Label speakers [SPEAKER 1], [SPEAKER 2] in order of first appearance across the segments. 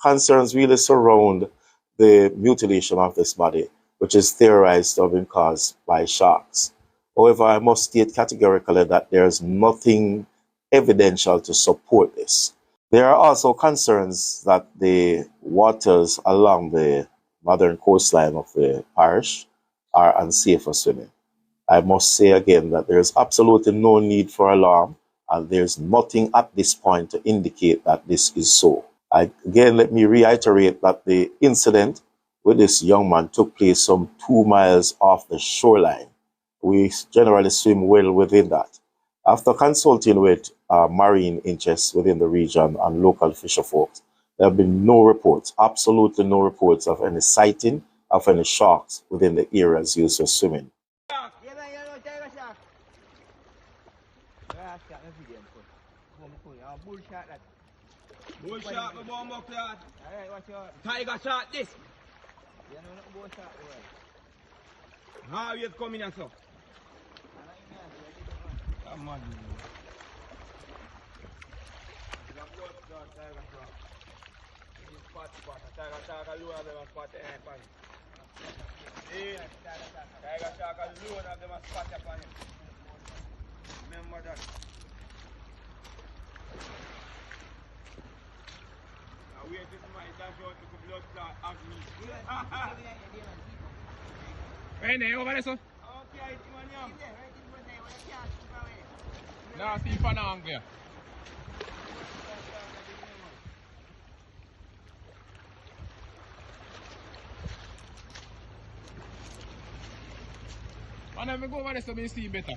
[SPEAKER 1] Concerns really surround the mutilation of this body, which is theorized to have been caused by sharks. However, I must state categorically that there is nothing evidential to support this. There are also concerns that the waters along the northern coastline of the parish are unsafe for swimming. I must say again that there is absolutely no need for alarm, and there's nothing at this point to indicate that this is so. Again, let me reiterate that the incident with this young man took place some 2 miles off the shoreline. We generally swim well within that. After consulting with marine interests within the region and local fisher folks, there have been no reports, absolutely no reports of any sighting of any sharks within the areas used for swimming.
[SPEAKER 2] Bull shot, my bomb up yard. Alright, watch out. Tiger shot this. You know not bull shot there. How you coming here, sir? Come on. Tiger shot. Tiger load of them a spot upon him. Tiger shot load of them a spot upon him. Remember that. Wait this man, that's what the blood clot of me. Right there, over there, sir. Okay, it's man, yeah. Now, see for now, there. And then we go over there so we see better.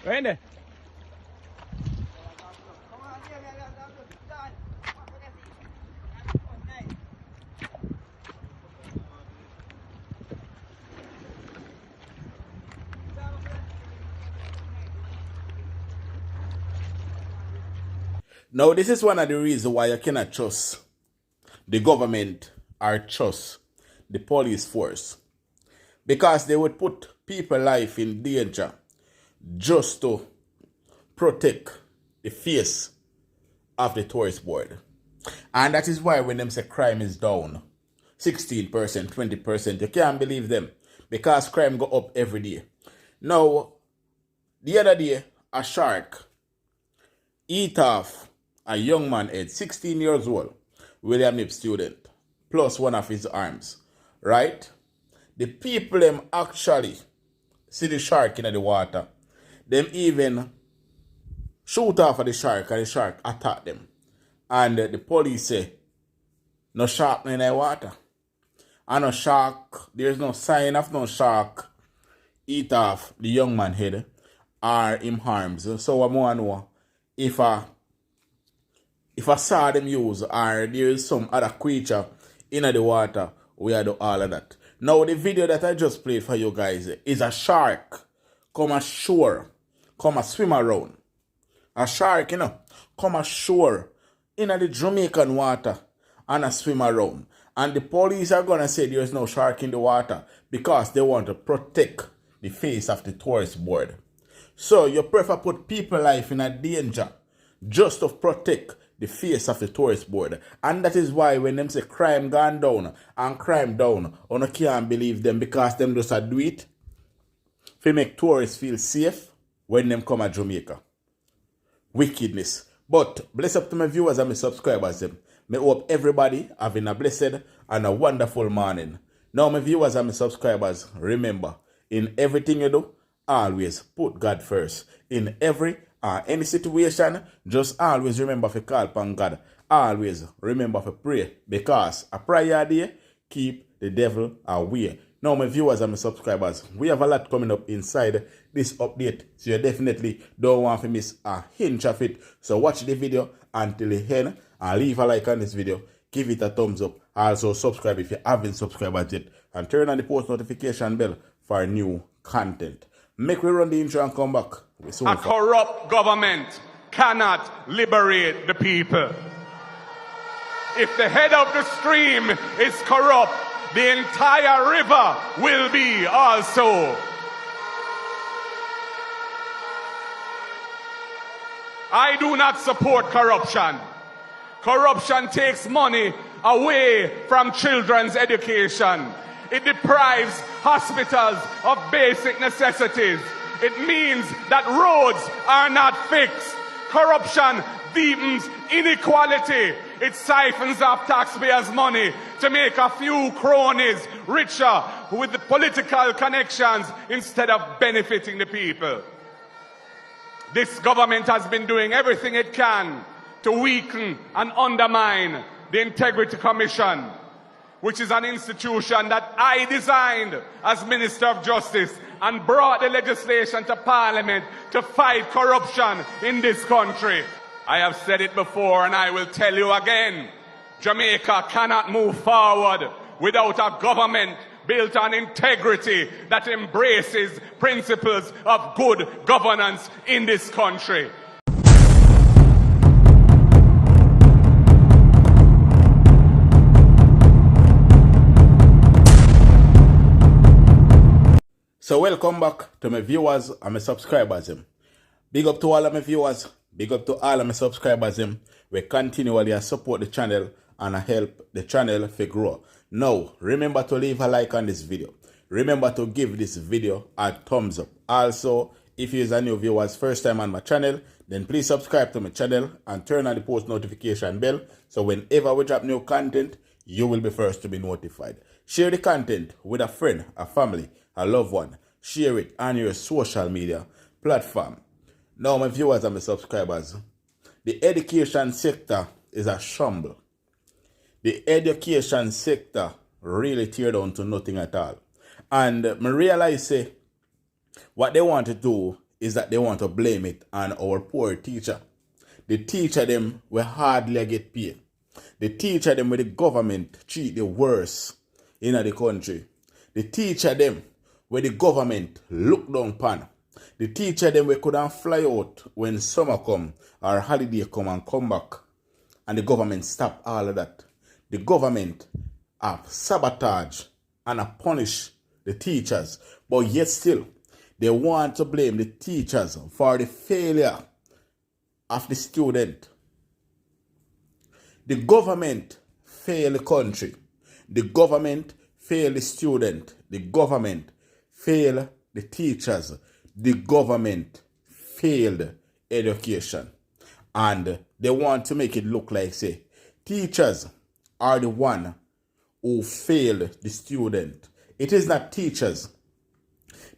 [SPEAKER 2] Right there.
[SPEAKER 3] Now, this is one of the reasons why you cannot trust the government or trust the police force. Because they would put people's life in danger just to protect the face of the tourist board. And that is why when them say crime is down 16%, 20%, you can't believe them. Because crime go up every day. Now, the other day, a shark eat off a young man head, 16 years old, William Nip student, plus one of his arms, right? The people them actually see the shark in the water. Them even shoot off of the shark and the shark attack them. And the police say, no shark in the water. And no shark, there's no sign of no shark eat off the young man head or him arms. So I want to know if I saw them use or there is some other creature in the water, we do all of that. Now the video that I just played for you guys is a shark come ashore, come a swim around. A shark, come ashore in the Jamaican water and a swim around. And the police are going to say there is no shark in the water because they want to protect the face of the tourist board. So you prefer put people life in a danger just to protect the face of the tourist board. And that is why when them say crime gone down and crime down, you can't believe them because them just do it to make tourists feel safe when them come to Jamaica. Wickedness. But bless up to my viewers and my subscribers them. May hope everybody having a blessed and a wonderful morning. Now my viewers and my subscribers, remember, in everything you do, always put God first. In every any situation, just always remember to call upon God. Always remember to pray because a prayer day keep the devil away. Now my viewers and my subscribers, we have a lot coming up inside this update. So you definitely don't want to miss a hint of it. So watch the video until the end and leave a like on this video. Give it a thumbs up. Also subscribe if you haven't subscribed yet. And turn on the post notification bell for new content. Make we run the intro and come back
[SPEAKER 2] A corrupt government cannot liberate the people. If the head of the stream is corrupt, the entire river will be also. I do not support corruption. Corruption takes money away from children's education. It deprives hospitals of basic necessities. It means that roads are not fixed. Corruption deepens inequality. It siphons off taxpayers' money to make a few cronies richer with the political connections instead of benefiting the people. This government has been doing everything it can to weaken and undermine the Integrity Commission, which is an institution that I designed as Minister of Justice and brought the legislation to Parliament to fight corruption in this country. I have said it before and I will tell you again. Jamaica cannot move forward without a government built on integrity that embraces principles of good governance in this country.
[SPEAKER 3] So welcome back to my viewers and my subscribers. Big up to all of my viewers. Big up to all of my subscribers. We continually support the channel and help the channel to grow. Now, remember to leave a like on this video. Remember to give this video a thumbs up. Also, if you are a new viewers first time on my channel, then please subscribe to my channel and turn on the post notification bell. So whenever we drop new content, you will be first to be notified. Share the content with a friend, a family, a loved one. Share it on your social media platform. Now, my viewers and my subscribers, the education sector is a shambles. The education sector really tear down to nothing at all. And I realize what they want to do is that they want to blame it on our poor teacher. The teacher them will hardly get paid. The teacher them with the government treat the worst in the country. The teacher them where the government look down upon. The teacher them we couldn't fly out when summer come or holiday come back. And the government stop all of that. The government have sabotage and punish the teachers. But yet still, they want to blame the teachers for the failure of the student. The government failed the country. The government failed the student. The government failed the teachers. The government failed education. And they want to make it look like, say, teachers are the one who failed the student. It is not teachers.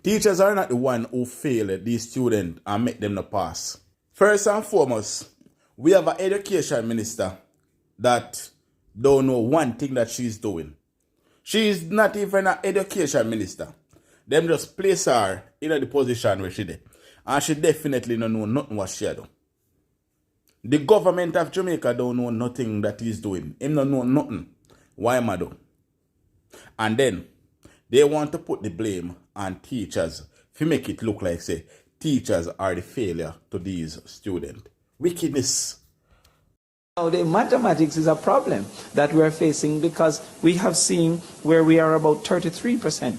[SPEAKER 3] Teachers are not the one who failed the student and make them not pass. First and foremost, we have an education minister that don't know one thing that she's doing. She is not even an education minister. Them just place her in the position where she did. And she definitely don't know nothing what she do. The government of Jamaica don't know nothing that he's doing. Him don't know nothing. Why am I do? And then they want to put the blame on teachers to make it look like, say, teachers are the failure to these students. Wickedness.
[SPEAKER 4] Now, the mathematics is a problem that we're facing because we have seen where we are about 33%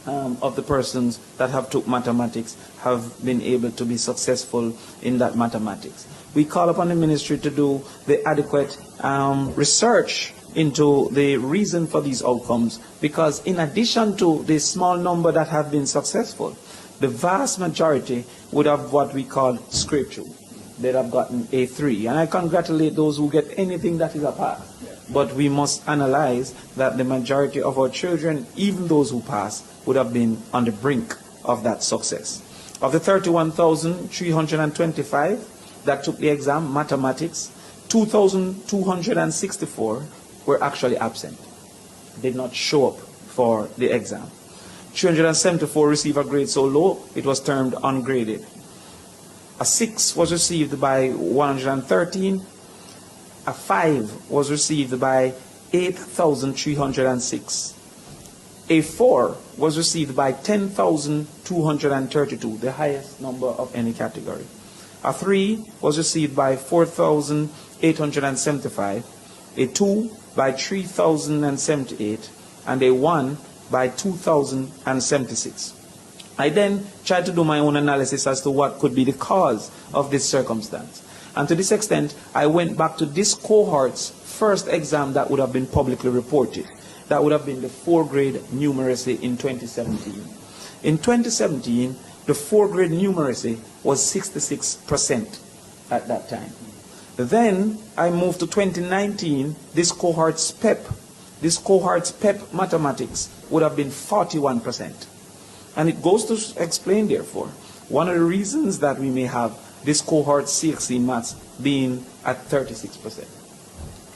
[SPEAKER 4] of the persons that have took mathematics have been able to be successful in that mathematics. We call upon the ministry to do the adequate research into the reason for these outcomes, because in addition to the small number that have been successful, the vast majority would have what we call scrape through. They'd have gotten A3. And I congratulate those who get anything that is a pass. But we must analyze that the majority of our children, even those who pass, would have been on the brink of that success. Of the 31,325 that took the exam, mathematics, 2,264 were actually absent, did not show up for the exam. 374 received a grade so low, it was termed ungraded. A 6 was received by 113, a 5 was received by 8,306. A 4 was received by 10,232, the highest number of any category. A 3 was received by 4,875, a 2 by 3,078, and a 1 by 2,076. I then tried to do my own analysis as to what could be the cause of this circumstance. And to this extent, I went back to this cohort's first exam that would have been publicly reported. That would have been the 4th grade numeracy in 2017. In 2017, the 4th grade numeracy was 66% at that time. Then I moved to 2019, this cohort's PEP mathematics would have been 41%. And it goes to explain, therefore, one of the reasons that we may have this cohort CXC maths being at 36%.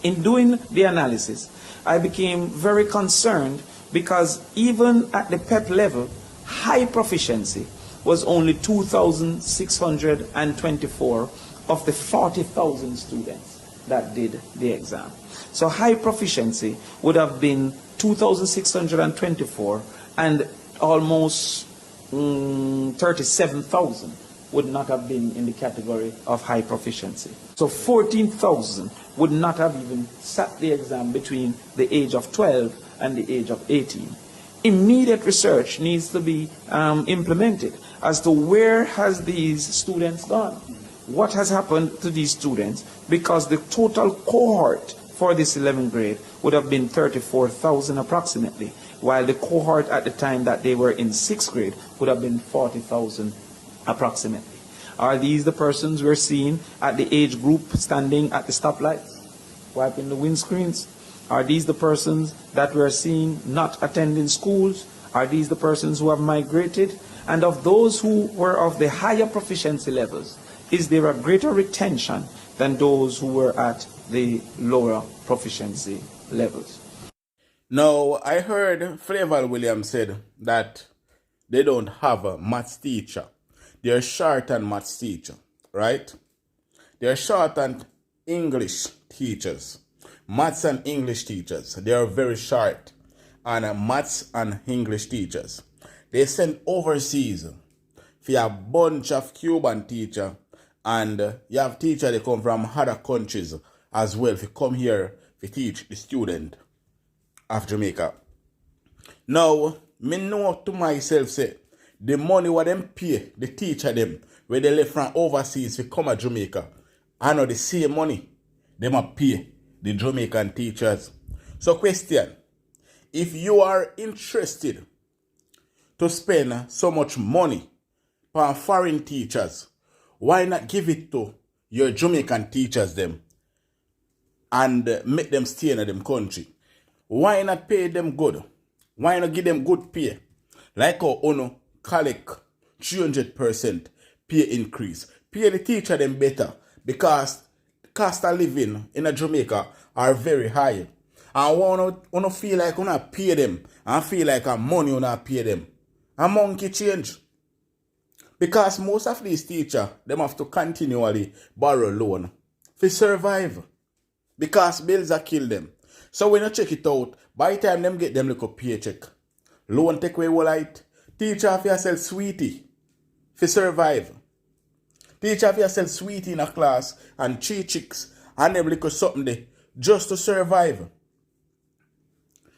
[SPEAKER 4] In doing the analysis, I became very concerned because even at the PEP level, high proficiency was only 2,624 of the 40,000 students that did the exam. So high proficiency would have been 2,624 and almost 37,000 would not have been in the category of high proficiency. So 14,000 would not have even sat the exam between the age of 12 and the age of 18. Immediate research needs to be implemented as to where has these students gone? What has happened to these students? Because the total cohort for this 11th grade would have been 34,000 approximately, while the cohort at the time that they were in 6th grade would have been 40,000 approximately. Are these the persons we're seeing at the age group standing at the stoplights, wiping the windscreens? Are these the persons that we're seeing not attending schools? Are these the persons who have migrated? And of those who were of the higher proficiency levels, is there a greater retention than those who were at the lower proficiency levels?
[SPEAKER 3] Now, I heard Flavel Williams said that they don't have a maths teacher. They're short on maths teacher, right? They're short on English teachers. Maths and English teachers. They are very short on maths and English teachers. They send overseas for a bunch of Cuban teacher, and you have teachers that come from other countries as well to come here to teach the student of Jamaica. Now, me know to myself say, the money what them pay, the teacher them, where they left from overseas to come to Jamaica, I know the same money them a pay the Jamaican teachers. So question, if you are interested to spend so much money for foreign teachers, why not give it to your Jamaican teachers them and make them stay in them country? Why not pay them good? Why not give them good pay? Like how Ono collect 300% pay increase. Pay the teacher them better because cost of living in Jamaica are very high. And wanna feel like you not pay them and feel like a money you not pay them. A monkey change. Because most of these teachers, them have to continually borrow loan to survive. Because bills are kill them. So when you check it out, by the time them get them little paycheck, loan take away all light. Teacher have yourself sweetie to survive. Teacher have yourself sweetie in a class and 3 chicks and them little something there just to survive.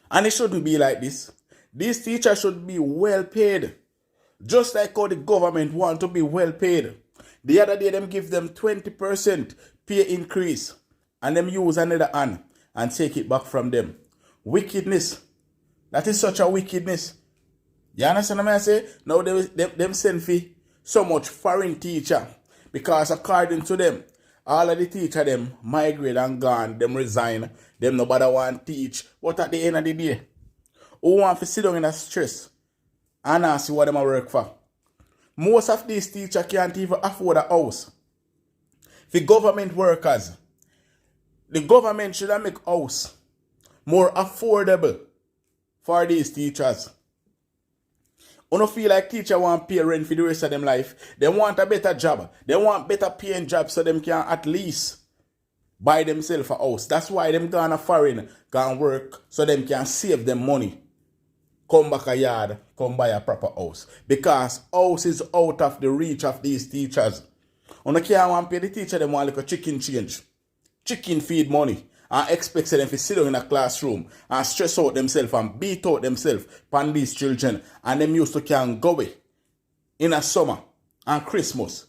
[SPEAKER 3] And it shouldn't be like this. These teachers should be well paid. Just like how the government want to be well paid. The other day them give them 20% pay increase and them use another hand and take it back from them. Wickedness. That is such a wickedness. You understand what I say? Now them send for so much foreign teacher because according to them, all of the teacher them migrate and gone, them resign, them nobody want to teach. But at the end of the day, who want to sit down in a stress and ask what them work for? Most of these teachers can't even afford a house. The government workers, the government should make house more affordable for these teachers. You don't feel like teacher want to pay rent for the rest of them life. They want a better job. They want better paying job so them can at least buy themselves a house. That's why them gone foreign can work so them can save them money. come back a yard, come buy a proper house. Because house is out of the reach of these teachers. On the can't want pay the teacher them want like a chicken change. Chicken feed money. And expect them to sit down in a classroom and stress out themselves and beat out themselves upon these children. And them used to can go away in a summer and Christmas.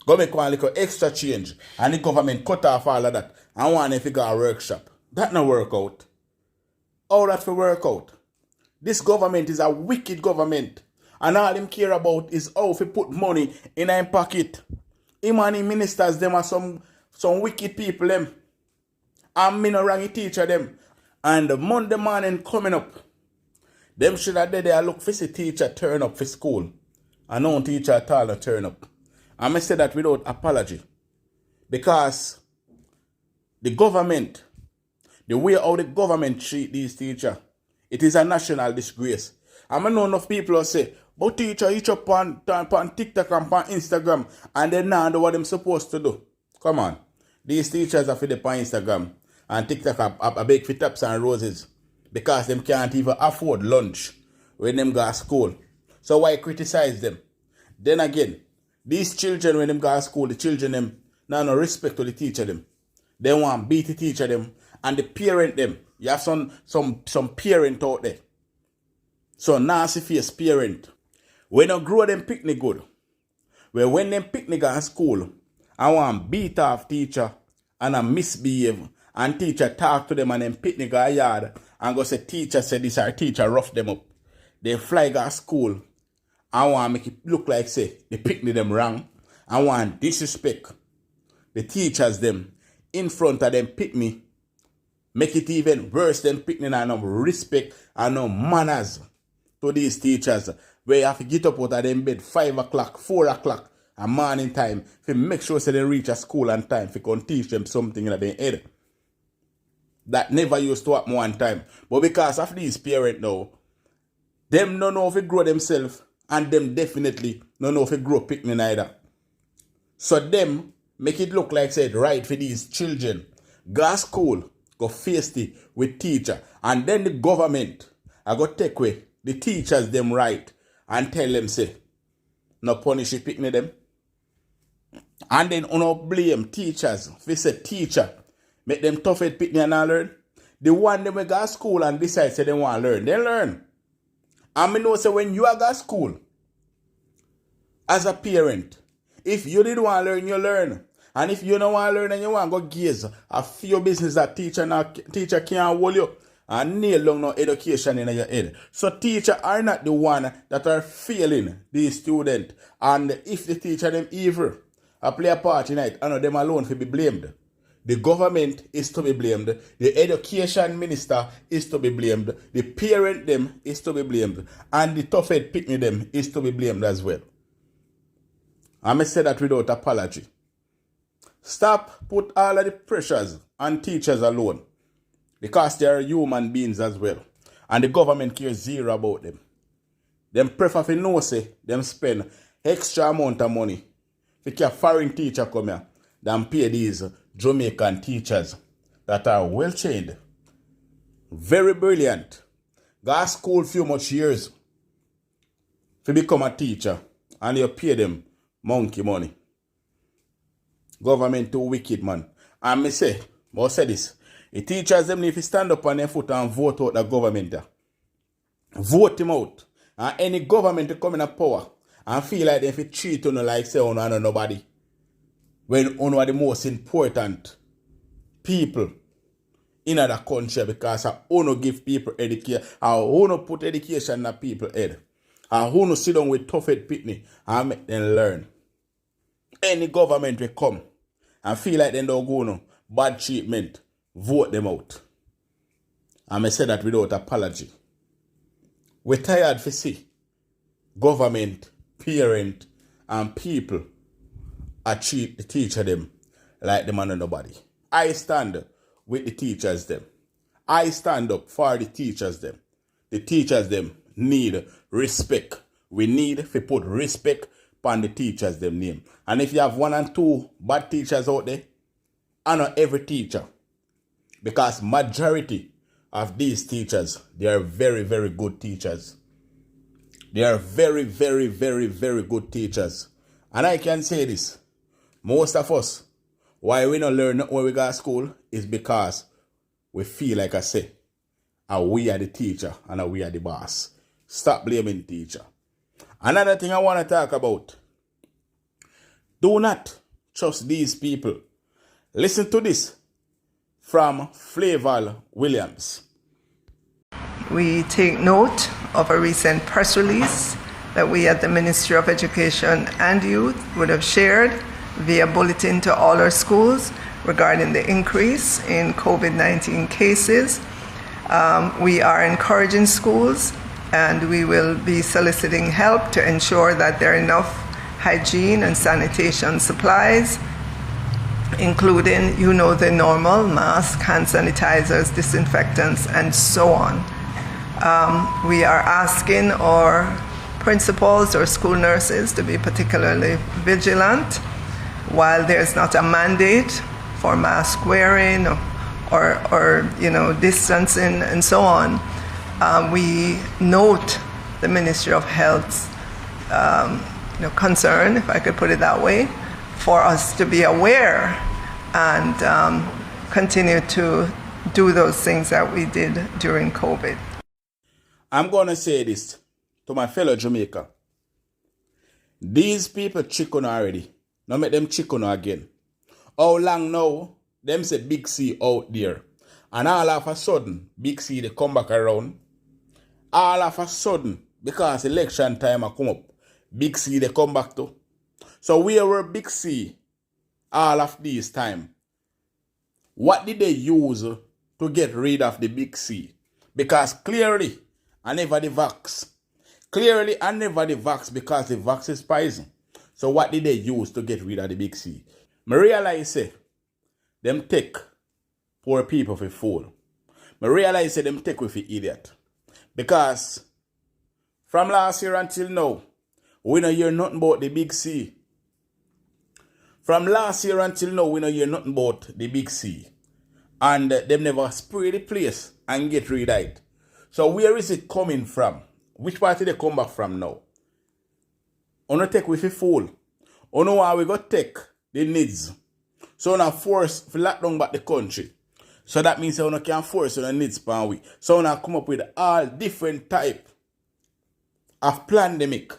[SPEAKER 3] Go make one little extra change. And the government cut off all of that. And want them to go a workshop. That no work out. All that for work out. This government is a wicked government. And all him care about is how to put money in his pocket. Him and his ministers, them are some wicked people, them. And me no wrong teacher them. And the Monday morning coming up, them should have there look for the teacher turn up for school. And no teacher at all turn up. And I say that without apology. Because the government, the way how the government treat these teachers, it is a national disgrace. And I know enough people who say, but teacher each up on TikTok and on Instagram and they now do what they're supposed to do. Come on. These teachers are for the on Instagram and TikTok are big for taps and roses because them can't even afford lunch when them go to school. So why criticize them? Then again, these children when them go to school, the children them now no respect to the teacher them. They want beat the teacher them and the parent them. You have some parent out there. So nasty face parent. When you grow them picnic good. Well, when them picnic go to school, I want beat off teacher and I misbehave and teacher talk to them and then picnic go a yard and go say teacher said this or teacher rough them up. They fly go to school. I want make it look like say they picnic them wrong. I want disrespect the teachers them in front of them pick me. Make it even worse than picnic and no respect and no manners to these teachers. Where you have to get up out of them bed 5 o'clock, 4 o'clock a morning time to make sure so they reach a school on time to can teach them something in their head. That never used to happen one time. But because of these parents now, them don't know if they grow themselves and them definitely don't know if they grow picnic either. So them make it look like said right for these children. Go to school, go face it with teacher. And then the government I go take away the teachers them right and tell them say, no punish the picnic them. And then no blame teachers. If they say teacher, make them tough at picnic and not learn. The one them go to school and decide say they want to learn, they learn. And I know say when you are go to school, as a parent, if you did want to learn, you learn. And if you don't want to learn and you want to go gaze a few business that teacher can't hold you and nail down no education in your head. So teachers are not the one that are failing these students. And if the teacher them evil, I play a part in it, I know them alone to be blamed. The government is to be blamed. The education minister is to be blamed. The parent them is to be blamed. And the tough head picnic them is to be blamed as well. I may say that without apology. Stop put all of the pressures on teachers alone. Because they are human beings as well. And the government cares zero about them. Them prefer to know say them spend extra amount of money if a foreign teacher come here than pay these Jamaican teachers that are well trained. Very brilliant. Go to school few much years to become a teacher and you pay them monkey money. Government too wicked, man. And me say this. The teachers them need to stand up on their foot and vote out the government. Vote him out. And any government to come in a power and feel like they have to treat you like say you know nobody. When you are the most important people in the country because you give people education. You put education in people's head. And you sit down with tough head pitney and make them learn. Any government will come and feel like they don't go no bad treatment. Vote them out. And I say that without apology. We're tired to see government, parent, and people treat the teacher them like the man and nobody. I stand with the teachers them. I stand up for the teachers them. The teachers them need respect. We need to put respect upon the teachers them name. And if you have 1 and 2 bad teachers out there, honor every teacher. Because majority of these teachers, they are very, very good teachers. They are very, very, very, very good teachers. And I can say this, most of us, why we don't learn when we go to school is because we feel like I say, we are the teacher and we are the boss. Stop blaming teacher. Another thing I want to talk about, do not trust these people. Listen to this from Flavel Williams.
[SPEAKER 5] We take note of a recent press release that we at the Ministry of Education and Youth would have shared via bulletin to all our schools regarding the increase in COVID-19 cases. We are encouraging schools and we will be soliciting help to ensure that there are enough hygiene and sanitation supplies, including, the normal mask, hand sanitizers, disinfectants, and so on. We are asking our principals or school nurses to be particularly vigilant. While there's not a mandate for mask wearing or distancing and so on, we note the Ministry of Health's concern, if I could put it that way, for us to be aware and continue to do those things that we did during COVID.
[SPEAKER 3] I'm going to say this to my fellow Jamaica. These people chicken already. Now make them chicken again. How long now? Them say Big C out there. And all of a sudden, Big C they come back around. All of a sudden, because election time come up, Big C they come back to. So where were Big C all of this time? What did they use to get rid of the Big C? Because clearly, I never the vax. Clearly, I never the vax because the vax is poison. So what did they use to get rid of the Big C? I realize say, them take poor people for fool. I realize say them take with the idiot. Because from last year until now, we don't hear nothing about the Big C. From last year until now, we don't hear nothing about the Big C. And them never spray the place and get rid of it. So where is it coming from? Which part did they come back from now? Ono take with a fool. Ono how we go take the needs. So now force to lock down back the country. So that means ono can force on the needs pan we. So now come up with all different type of pandemic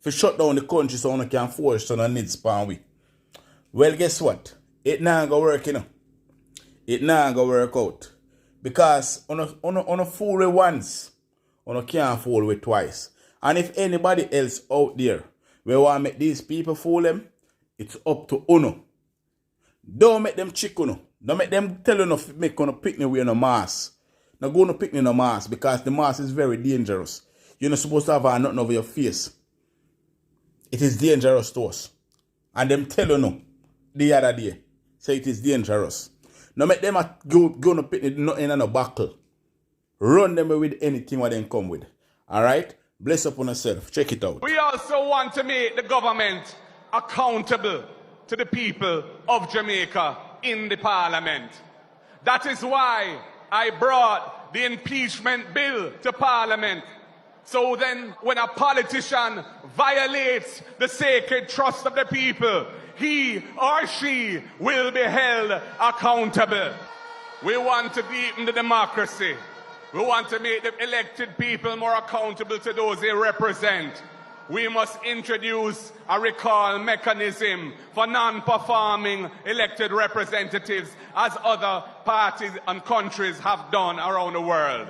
[SPEAKER 3] to shut down the country so ono can force on the needs pan we. Well, guess what? It not gonna work, It not gonna work out. Because on a fool with once, on can't fool with twice. And if anybody else out there will want to make these people fool them, it's up to uno. Don't make them chick uno. Don't make them tell you to make on a picnic with no mask. Now go on a picnic no mask because the mask is very dangerous. You're not supposed to have nothing over your face. It is dangerous to us. And them tell you no the other day. Say it is dangerous. Now make them go on a picnic nothing in a buckle. Run them with anything what they come with. Alright? Bless up on yourself. Check it out.
[SPEAKER 2] We also want to make the government accountable to the people of Jamaica in the parliament. That is why I brought the impeachment bill to parliament. So then when a politician violates the sacred trust of the people, he or she will be held accountable. We want to deepen the democracy. We want to make the elected people more accountable to those they represent. We must introduce a recall mechanism for non-performing elected representatives as other parties and countries have done around the world.